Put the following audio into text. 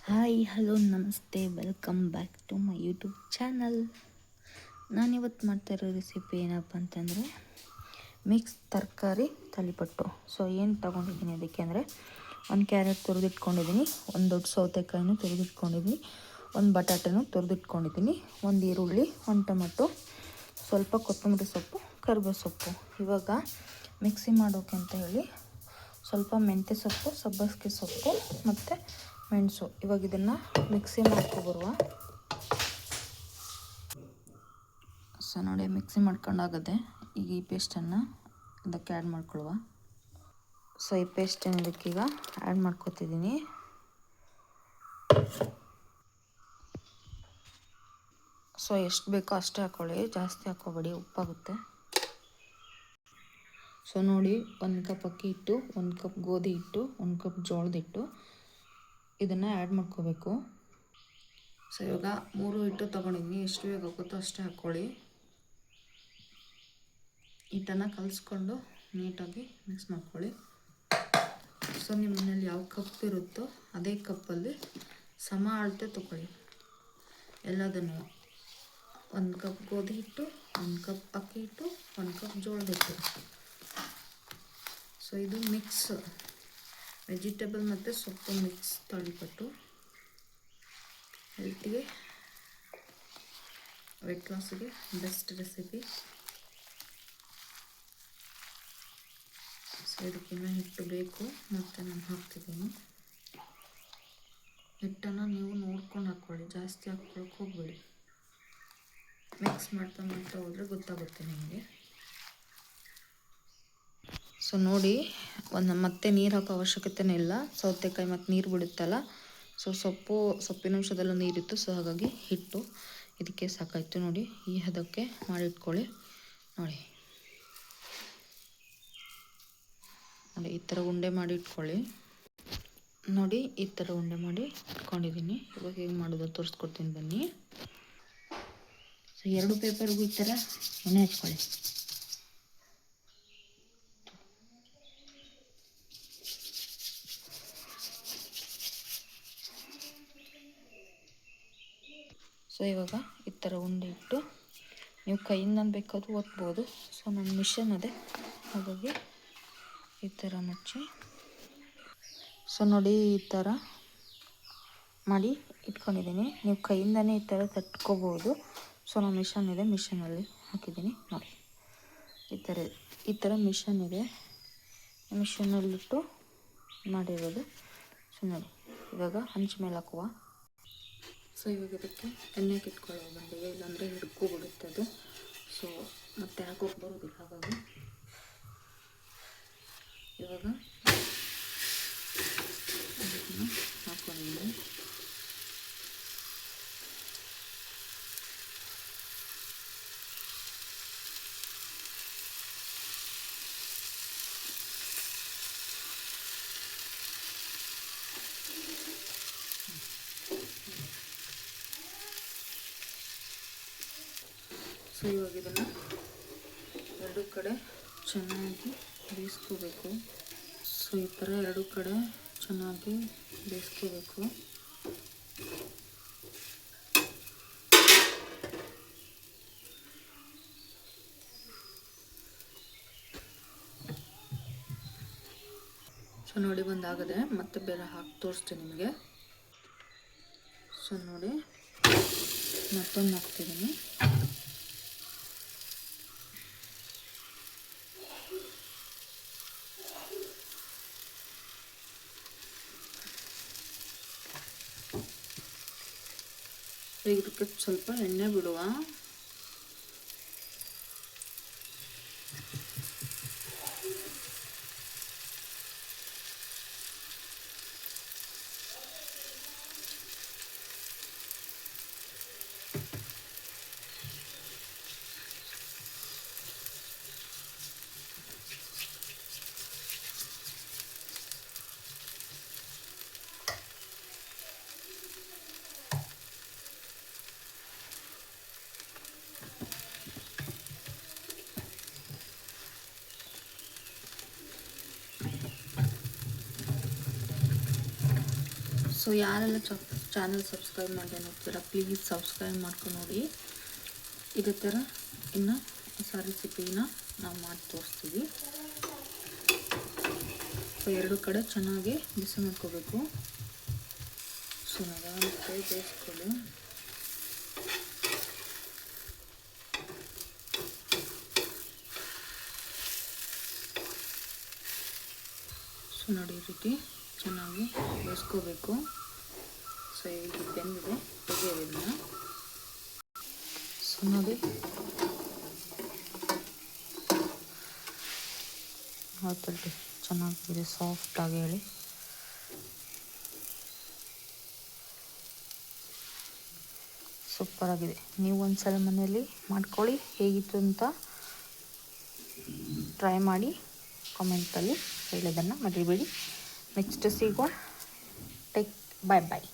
Hi hello ನಮಸ್ತೆ welcome back to my YouTube channel. ನಾನಿವತ್ತು ಮಾಡ್ತಾ ಇರೋ ರೆಸಿಪಿ ಏನಪ್ಪ ಅಂತಂದರೆ ಮಿಕ್ಸ್ ತರಕಾರಿ ತಾಲಿಪಟ್ಟು. ಸೊ ಏನು ತೊಗೊಂಡಿದ್ದೀನಿ ಅದಕ್ಕೆ ಅಂದರೆ ಒಂದು ಕ್ಯಾರೆಟ್ ತುರಿದಿಟ್ಕೊಂಡಿದ್ದೀನಿ, ಒಂದು ದೊಡ್ಡ ಸೌತೆಕಾಯಿನೂ ತುರಿದಿಟ್ಕೊಂಡಿದ್ದೀನಿ, ಒಂದು ಬಟಾಟೆನೂ ತುರಿದಿಟ್ಕೊಂಡಿದ್ದೀನಿ, ಒಂದು ಈರುಳ್ಳಿ, ಒಂದು ಟೊಮೆಟೊ, ಸ್ವಲ್ಪ ಕೊತ್ತಂಬರಿ ಸೊಪ್ಪು, ಕರಿಬೇವು ಸೊಪ್ಪು. ಇವಾಗ ಮಿಕ್ಸಿ ಮಾಡೋಕೆ ಅಂತ ಹೇಳಿ ಸ್ವಲ್ಪ ಮೆಂತ್ಯ ಸೊಪ್ಪು, ಸಬ್ಬಸಿಗೆ ಸೊಪ್ಪು ಮತ್ತು ಮೆಣಸು. ಇವಾಗ ಇದನ್ನು ಮಿಕ್ಸಿ ಮಾಡ್ಕೊಬರುವ. ಸೊ ನೋಡಿ ಮಿಕ್ಸಿ ಮಾಡ್ಕೊಂಡಾಗದೆ ಈಗ ಈ ಪೇಸ್ಟನ್ನು ಇದಕ್ಕೆ ಆ್ಯಡ್ ಮಾಡ್ಕೊಳ್ಳುವ. ಸೊ ಈ ಪೇಸ್ಟನ್ನು ಇದಕ್ಕೀಗ ಆ್ಯಡ್ ಮಾಡ್ಕೊತಿದ್ದೀನಿ. ಸೊ ಎಷ್ಟು ಬೇಕೋ ಅಷ್ಟೇ ಹಾಕ್ಕೊಳ್ಳಿ, ಜಾಸ್ತಿ ಹಾಕ್ಕೋಬೇಡಿ, ಉಪ್ಪಾಗುತ್ತೆ. ಸೊ ನೋಡಿ, 1 ಕಪ್ ಅಕ್ಕಿ ಹಿಟ್ಟು, 1 ಕಪ್ ಗೋಧಿ ಹಿಟ್ಟು, 1 ಕಪ್ ಜೋಳದ ಹಿಟ್ಟು, ಇದನ್ನು ಆ್ಯಡ್ ಮಾಡ್ಕೋಬೇಕು. ಸೊ ಇವಾಗ 3 ಹಿಟ್ಟು ತೊಗೊಂಡಿದ್ದೀನಿ, ಎಷ್ಟು ಬೇಗ ಹೋಗುತ್ತೋ ಅಷ್ಟೇ ಹಾಕ್ಕೊಳ್ಳಿ. ಹಿಟ್ಟನ್ನು ಕಲಿಸ್ಕೊಂಡು ನೀಟಾಗಿ ಮಿಕ್ಸ್ ಮಾಡ್ಕೊಳ್ಳಿ. ಸೊ ನಿಮ್ಮ ಮನೇಲಿ ಯಾವ ಕಪ್ ಇರುತ್ತೋ ಅದೇ ಕಪ್ಪಲ್ಲಿ ಸಮ ಅಳತೆ ತೊಗೊಳ್ಳಿ ಎಲ್ಲದನ್ನು. 1 ಕಪ್ ಗೋಧಿ ಹಿಟ್ಟು, 1 ಕಪ್ ಅಕ್ಕಿ ಹಿಟ್ಟು, 1 ಕಪ್ ಜೋಳದ ಹಿಟ್ಟು. ಸೊ ಇದು ಮಿಕ್ಸ್ ವೆಜಿಟೇಬಲ್ ಮತ್ತು ಸೊಪ್ಪು ಮಿಕ್ಸ್ ತಾಲಿಪಟ್ಟು. ಹೆಲ್ತಿಗೆ, ವೆಯ್ಟ್ ಲಾಸಿಗೆ ಬೆಸ್ಟ್ ರೆಸಿಪಿ. ಸೊ ಇದಕ್ಕಿನ್ನ ಹಿಟ್ಟು ಬೇಕು, ಮತ್ತು ನಾನು ಹಾಕ್ತಿದ್ದೀನಿ. ಹಿಟ್ಟನ್ನು ನೀವು ನೋಡ್ಕೊಂಡು ಹಾಕ್ಕೊಳ್ಳಿ, ಜಾಸ್ತಿ ಹಾಕ್ಕೊಳಕ್ಕೆ ಹೋಗಬೇಡಿ. ಮಿಕ್ಸ್ ಮಾಡ್ತಾ ಹೋದರೆ ಗೊತ್ತಾಗುತ್ತೆ ನಿಮಗೆ. ಸೊ ನೋಡಿ, ಮತ್ತೆ ನೀರು ಹಾಕೋ ಅವಶ್ಯಕತೆನೇ ಇಲ್ಲ, ಸೌತೆಕಾಯಿ ಮತ್ತು ನೀರು ಬಿಡುತ್ತಲ್ಲ. ಸೊ ಸೊಪ್ಪಿನ ಅಂಶದಲ್ಲೂ ನೀರಿತ್ತು, ಸೊ ಹಾಗಾಗಿ ಹಿಟ್ಟು ಇದಕ್ಕೆ ಸಾಕಾಯಿತು. ನೋಡಿ ಈ ಹದಕ್ಕೆ ಮಾಡಿಟ್ಕೊಳ್ಳಿ. ನೋಡಿ ಈ ಥರ ಉಂಡೆ ಮಾಡಿ ಇಟ್ಕೊಳ್ಳಿ. ನೋಡಿ ಈ ಥರ ಉಂಡೆ ಮಾಡಿ ಇಟ್ಕೊಂಡಿದ್ದೀನಿ. ಇವಾಗ ಹೇಗೆ ಮಾಡೋದು ತೋರಿಸ್ಕೊಡ್ತೀನಿ ಬನ್ನಿ. ಸೊ 2 ಪೇಪರ್ಗೂ ಈ ಥರ ಎಣ್ಣೆ ಹಚ್ಕೊಳ್ಳಿ. ಸೊ ಇವಾಗ ಈ ಥರ ಉಂಡೆ ಇಟ್ಟು ನೀವು ಕೈಯಿಂದ ಬೇಕಾದ್ರೂ ಒತ್ಬೋದು. ಸೊ ನನ್ನ ಮಿಷನ್ ಅದೇ, ಹಾಗಾಗಿ ಈ ಥರ ಮುಚ್ಚಿ. ಸೊ ನೋಡಿ ಈ ಥರ ಮಾಡಿ ಇಟ್ಕೊಂಡಿದ್ದೀನಿ. ನೀವು ಕೈಯಿಂದನೇ ಈ ಥರ ತಟ್ಕೋಬೋದು. ಸೊ ನಾನು ಮಿಷನ್ ಇದೆ, ಮಿಷನಲ್ಲಿ ಹಾಕಿದ್ದೀನಿ. ನೋಡಿ ಈ ಥರ ಮಿಷನ್ ಇದೆ, ಮಿಷನ್ನಲ್ಲಿಟ್ಟು ಮಾಡಿರೋದು. ಸೊ ನೋಡಿ ಇವಾಗ ಹಂಚು ಮೇಲೆ ಹಾಕುವ. ಸೊ ಇವಾಗ ಇದಕ್ಕೆ ಎಣ್ಣೆಗೆ ಇಟ್ಕೊಳ್ಳೋ ಬಂಡಿಗೆ, ಇಲ್ಲಾಂದರೆ ಹಿಡ್ಕೊಬಿಡುತ್ತೆ ಅದು. ಸೊ ಮತ್ತೆ ಹಾಕೋಕೆ ಬರೋದಿಲ್ಲ, ಹಾಗಾಗಿ ಇವಾಗ ಅದನ್ನು ಹಾಕ್ಕೊಂಡಿದ್ದೀನಿ. ಸೊ ಇವಾಗ ಇದನ್ನು 2 ಕಡೆ ಚೆನ್ನಾಗಿ ಬೇಯಿಸ್ಕೋಬೇಕು. ಸೊ ಈ ಥರ 2 ಕಡೆ ಚೆನ್ನಾಗಿ ಬೇಯಿಸ್ಕೋಬೇಕು. ಸೊ ನೋಡಿ ಬಂದಾಗದೆ, ಮತ್ತೆ ಬೇರೆ ಹಾಕಿ ತೋರಿಸ್ತೀನಿ ನಿಮಗೆ. ಸೊ ನೋಡಿ ಮತ್ತೊಂದು ಹಾಕ್ತಿದ್ದೀನಿ. ಇದಕ್ಕೆ ಸ್ವಲ್ಪ ಎಣ್ಣೆ ಬಿಡುವ. ಸೊ ಯಾರೆಲ್ಲ ಚಾನಲ್ ಸಬ್ಸ್ಕ್ರೈಬ್ ಮಾಡದೆ ನೋಡ್ತೀರಾ ಪ್ಲೀಸ್ ಸಬ್ಸ್ಕ್ರೈಬ್ ಮಾಡ್ಕೊಂಡು ನೋಡಿ. ಇದೇ ಥರ ಇನ್ನು ಹೊಸ ರೆಸಿಪಿನ ನಾವು ಮಾಡಿ ತೋರಿಸ್ತೀವಿ. ಸೊ ಎರಡು ಕಡೆ ಚೆನ್ನಾಗಿ ಬಿಸಿ ಮಾಡ್ಕೋಬೇಕು. ಸೊ ನಿಧಾನಕ್ಕೆ ಬೇಯಿಸ್ಕೊಳ್ಳಿ. ಸೊ ನೋಡಿ ಈ ರೀತಿ ಚೆನ್ನಾಗಿ ಬೇಯಿಸ್ಕೋಬೇಕು. ಸೊ ಈಗ ಬೆಂದಿದೆ, ತೆಗೆಯೋದಿಲ್ಲ. ಸೊ ನೋಡಿ ಹಾಕಿ ಚೆನ್ನಾಗಿದೆ, ಸಾಫ್ಟಾಗಿ ಹೇಳಿ. ಸೂಪರಾಗಿದೆ. ನೀವು ಒಂದ್ಸಲ ಮನೆಯಲ್ಲಿ ಮಾಡ್ಕೊಳ್ಳಿ, ಹೇಗಿತ್ತು ಅಂತ ಟ್ರೈ ಮಾಡಿ ಕಾಮೆಂಟಲ್ಲಿ ಹೇಳೋದನ್ನು ಮರಿಬೇಡಿ. ನೆಕ್ಸ್ಟ್ ಸಿಗೋಣ. ಟೇಕ್ ಬಾಯ್ ಬಾಯ್.